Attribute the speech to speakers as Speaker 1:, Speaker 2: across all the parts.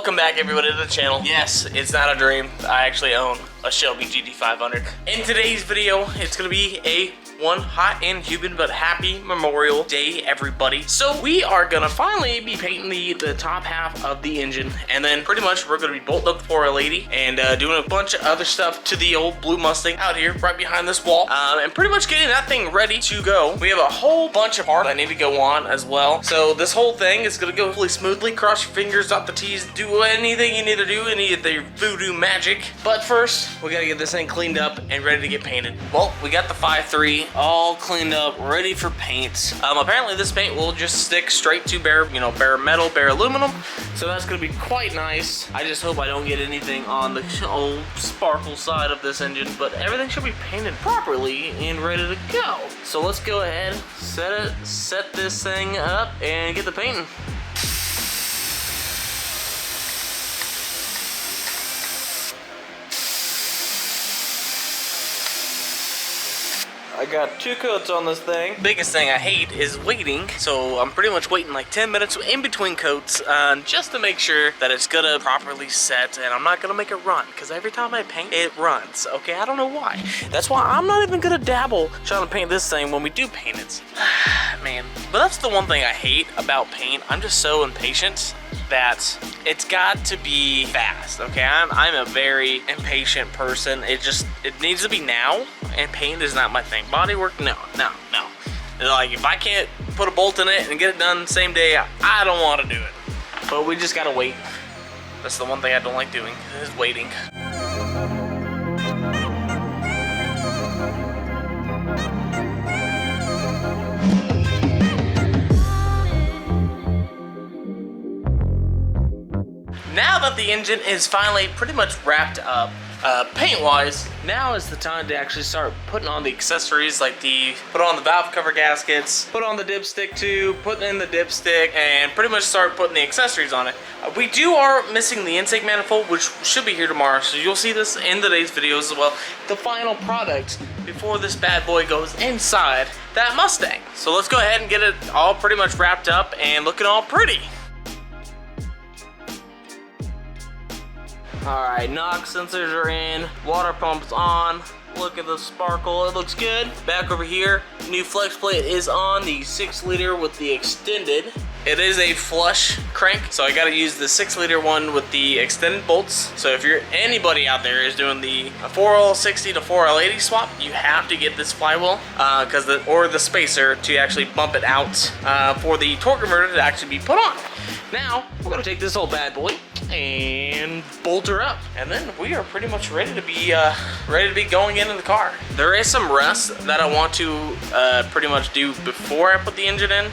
Speaker 1: Welcome back everybody to the channel. Yes, it's not a dream. I actually own a Shelby GT500. In today's video, it's gonna be a one hot and humid but happy Memorial Day, everybody. So we are gonna finally be painting the top half of the engine, and then pretty much we're gonna be bolting up the 480 and doing a bunch of other stuff to the old blue Mustang out here right behind this wall, and pretty much getting that thing ready to go. We have a whole bunch of parts that need to go on as well. So this whole thing is gonna go really smoothly. Cross your fingers, dot the T's, do anything you need to do, any of the voodoo magic. But first, we gotta get this thing cleaned up and ready to get painted. Well, we got the 5.3 all cleaned up, ready for paint. Apparently this paint will just stick straight to bare metal, bare aluminum. So that's gonna be quite nice. I just hope I don't get anything on the old sparkle side of this engine, but everything should be painted properly and ready to go. So let's go ahead, set this thing up and get the painting. I got 2 coats on this thing. Biggest thing I hate is waiting, so I'm pretty much waiting like 10 minutes in between coats just to make sure that it's gonna properly set, and I'm not gonna make it run, because every time I paint, it runs, okay? I don't know why. That's why I'm not even gonna dabble trying to paint this thing when we do paint it. Man, but that's the one thing I hate about paint. I'm just so impatient that it's got to be fast, okay? I'm a very impatient person. It needs to be now, and paint is not my thing. Bodywork, no. Like, if I can't put a bolt in it and get it done same day, I don't want to do it. But we just gotta wait. That's the one thing I don't like doing, is waiting. Now that the engine is finally pretty much wrapped up, paint-wise, now is the time to actually start putting on the accessories, like put on the valve cover gaskets, put on the dipstick tube, put in the dipstick, and pretty much start putting the accessories on it. We are missing the intake manifold, which should be here tomorrow, so you'll see this in today's videos as well. The final product before this bad boy goes inside that Mustang. So let's go ahead and get it all pretty much wrapped up and looking all pretty. Alright, knock sensors are in, water pump's on, look at the sparkle, it looks good. Back over here, new flex plate is on, the 6-liter with the extended. It is a flush crank, so I gotta use the 6-liter one with the extended bolts. So if anybody out there is doing the 4L60 to 4L80 swap, you have to get this flywheel, or the spacer to actually bump it out for the torque converter to actually be put on. Now, we're gonna take this old bad boy and bolt her up, and then we are pretty much ready to be going into the car. There is some rust that I want to pretty much do before I put the engine in,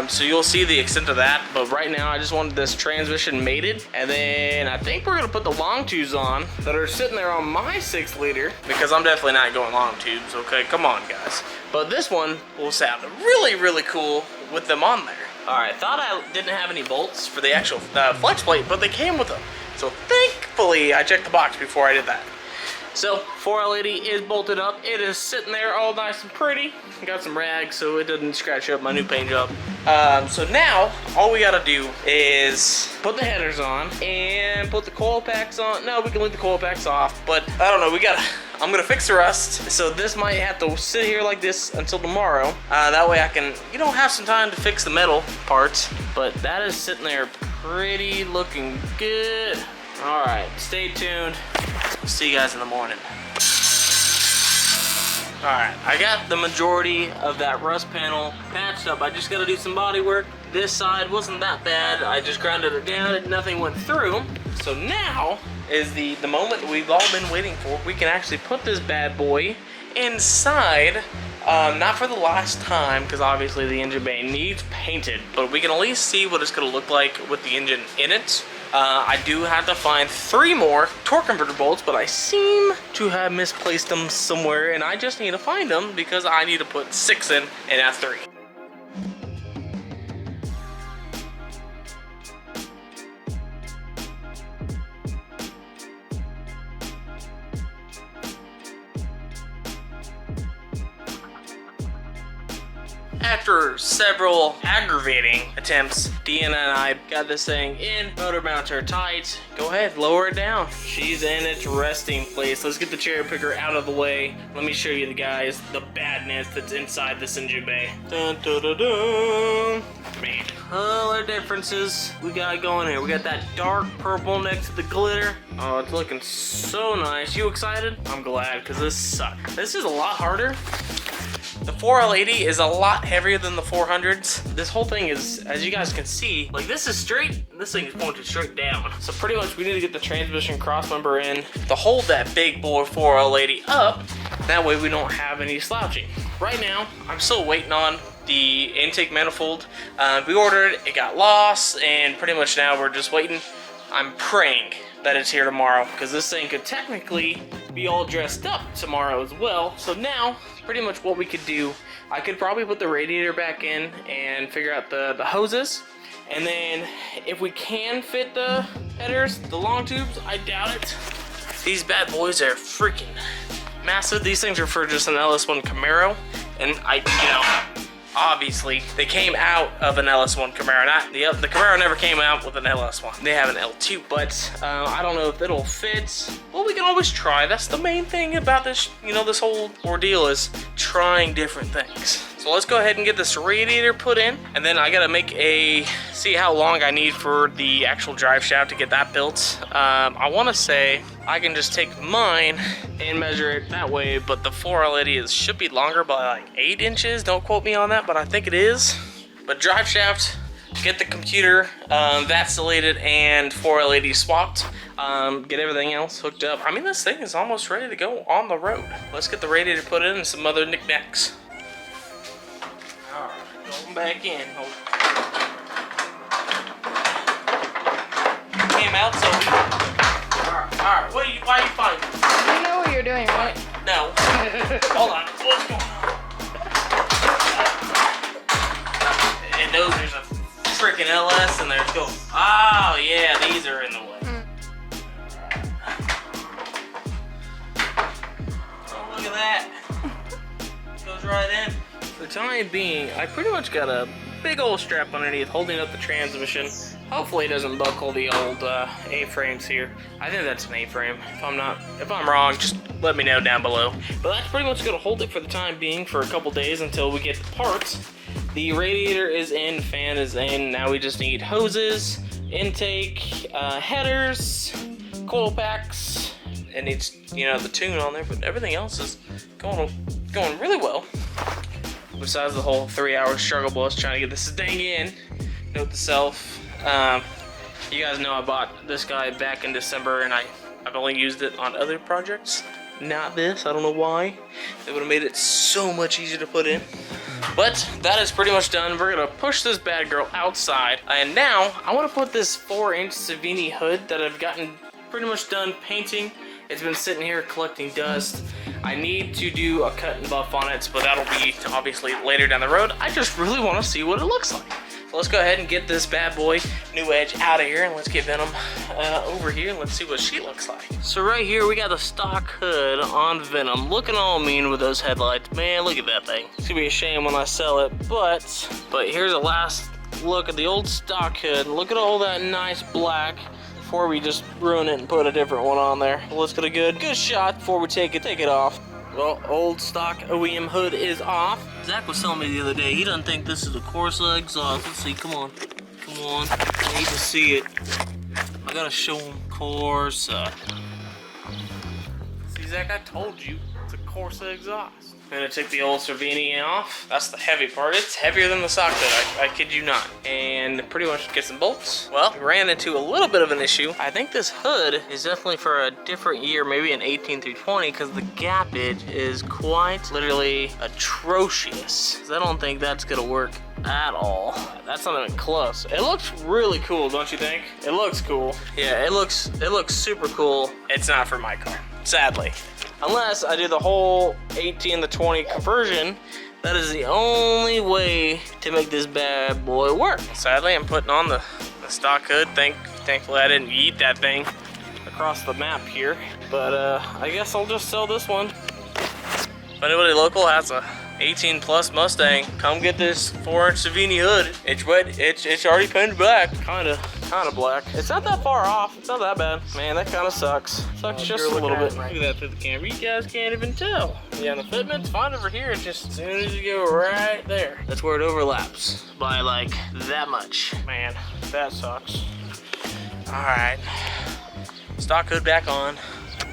Speaker 1: so you'll see the extent of that, but right now I just wanted this transmission mated, and then I think we're gonna put the long tubes on that are sitting there on my 6-liter, because I'm definitely not going long tubes, okay? Come on, guys. But this one will sound really, really cool with them on there. Alright, thought I didn't have any bolts for the actual flex plate, but they came with them. So thankfully, I checked the box before I did that. So, 4L80 is bolted up. It is sitting there all nice and pretty. I got some rags so it doesn't scratch up my new paint job. So now, all we gotta do is put the headers on and put the coil packs on. No, we can leave the coil packs off, but I don't know, I'm gonna fix the rust. So this might have to sit here like this until tomorrow. That way I can, have some time to fix the metal parts. But that is sitting there pretty looking good. All right, stay tuned. See you guys in the morning. All right, I got the majority of that rust panel patched up. I just gotta do some body work. This side wasn't that bad. I just grounded it down and nothing went through. So now is the moment we've all been waiting for. We can actually put this bad boy inside. Not for the last time, because obviously the engine bay needs painted, but we can at least see what it's gonna look like with the engine in it. I do have to find 3 more torque converter bolts, but I seem to have misplaced them somewhere, and I just need to find them because I need to put 6 in and not 3. after several aggravating attempts, Deanna and I got this thing in, motor mounts are tight. Go ahead, lower it down. She's in its resting place. Let's get the cherry picker out of the way. Let me show you the guys, the badness that's inside this engine bay. Dun, dun, dun, dun. Man, color differences we got going here. We got that dark purple next to the glitter. Oh, it's looking so nice. You excited? I'm glad, because this sucks. This is a lot harder. The 4L80 is a lot heavier than the 400s. This whole thing is, as you guys can see, like this is straight, this thing is pointed straight down. So pretty much we need to get the transmission crossmember in to hold that big boy 4L80 up. That way we don't have any slouching. Right now, I'm still waiting on the intake manifold. We ordered it, it got lost, and pretty much now we're just waiting. I'm praying that it's here tomorrow, because this thing could technically be all dressed up tomorrow as well. So now, pretty much what we could do, I could probably put the radiator back in and figure out the hoses. And then if we can fit the headers, the long tubes, I doubt it. These bad boys are freaking massive. These things are for just an LS1 Camaro. And obviously, they came out of an LS1 Camaro. The Camaro never came out with an LS1. They have an L2, but I don't know if it'll fit. Well, we can always try. That's the main thing about this, this whole ordeal is trying different things. So let's go ahead and get this radiator put in, and then I gotta see how long I need for the actual drive shaft to get that built. I wanna say I can just take mine and measure it that way, but the 4L80 should be longer by like 8 inches. Don't quote me on that, but I think it is. But drive shaft, get the computer vacillated and 4L80 swapped. Get everything else hooked up. I mean, this thing is almost ready to go on the road. Let's get the radiator put in and some other knickknacks. Going back in. Came out so we. Alright, why are you fighting?
Speaker 2: You know what you're doing, right?
Speaker 1: No. Hold on. What's going on? And those, there's a freaking LS and there's go. Oh yeah, these are in the way. Oh, look at that. Goes right in. For the time being, I pretty much got a big old strap underneath holding up the transmission. Hopefully it doesn't buckle the old A-frames here. I think that's an A-frame. If I'm wrong, just let me know down below. But that's pretty much gonna hold it for the time being for a couple days until we get the parts. The radiator is in, fan is in. Now we just need hoses, intake, headers, coil packs. It needs, the tune on there, but everything else is going really well. Besides the whole 3-hour struggle bus trying to get this thing in. Note to self, you guys know I bought this guy back in December and I've only used it on other projects. Not this, I don't know why. It would have made it so much easier to put in. But that is pretty much done. We're gonna push this bad girl outside. And now I wanna put this 4-inch Savini hood that I've gotten pretty much done painting. It's been sitting here collecting dust. I need to do a cut and buff on it, but that'll be obviously later down the road. I just really want to see what it looks like. So let's go ahead and get this bad boy, New Edge, out of here, and let's get Venom over here and let's see what she looks like. So right here we got the stock hood on Venom, looking all mean with those headlights. Man, look at that thing. It's gonna be a shame when I sell it, but here's a last look at the old stock hood. Look at all that nice black. Before we just ruin it and put a different one on there. Let's get a good shot before we take it off. Well, old stock OEM hood is off. Zach was telling me the other day, he doesn't think this is a Corsa exhaust. Let's see, come on. I need to see it. I gotta show him Corsa. See, Zach, I told you, it's a Corsa exhaust. I'm gonna take the old Savini off. That's the heavy part. It's heavier than the stock hood, I kid you not. And pretty much get some bolts. Well, we ran into a little bit of an issue. I think this hood is definitely for a different year, maybe an 18 through 20, because the gappage is quite literally atrocious. I don't think that's gonna work at all. That's not even close. It looks really cool, don't you think? It looks cool. Yeah, it looks super cool. It's not for my car, sadly. Unless I do the whole 18 to 20 conversion, that is the only way to make this bad boy work. Sadly, I'm putting on the stock hood. Thankfully, I didn't yeet that thing across the map here. But I guess I'll just sell this one. If anybody local has a 18 plus Mustang. Come get this 4-inch Savini hood. It's wet. It's already painted black. Kinda black. It's not that far off. It's not that bad. Man, that kind of sucks. Sucks just a little bit. Look at that through the camera. You guys can't even tell. Yeah, the fitment's fine over here. It's just as soon as you go right there, that's where it overlaps by like that much. Man, that sucks. All right, stock hood back on.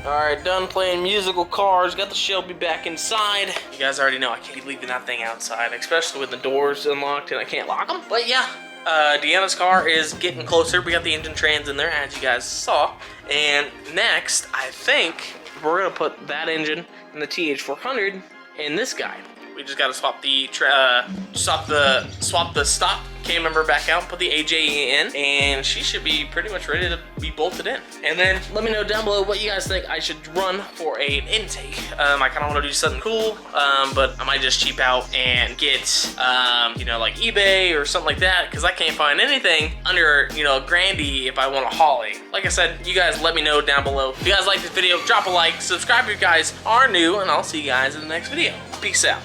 Speaker 1: All right, done playing musical cars. Got the Shelby back inside. You guys already know I can't be leaving that thing outside, especially with the doors unlocked and I can't lock them. But yeah, Deanna's car is getting closer. We got the engine trans in there, as you guys saw. And next, I think we're gonna put that engine in the TH400 in this guy. We just gotta swap the stock cam member back out, put the AJE in, and she should be pretty much ready to be bolted in. And then let me know down below what you guys think I should run for an intake. I kind of want to do something cool, but I might just cheap out and get, you know, like eBay or something like that, because I can't find anything under, you know, Grandy if I want a Holly. Like I said, you guys let me know down below. If you guys like this video, drop a like, subscribe if you guys are new, and I'll see you guys in the next video. Peace out.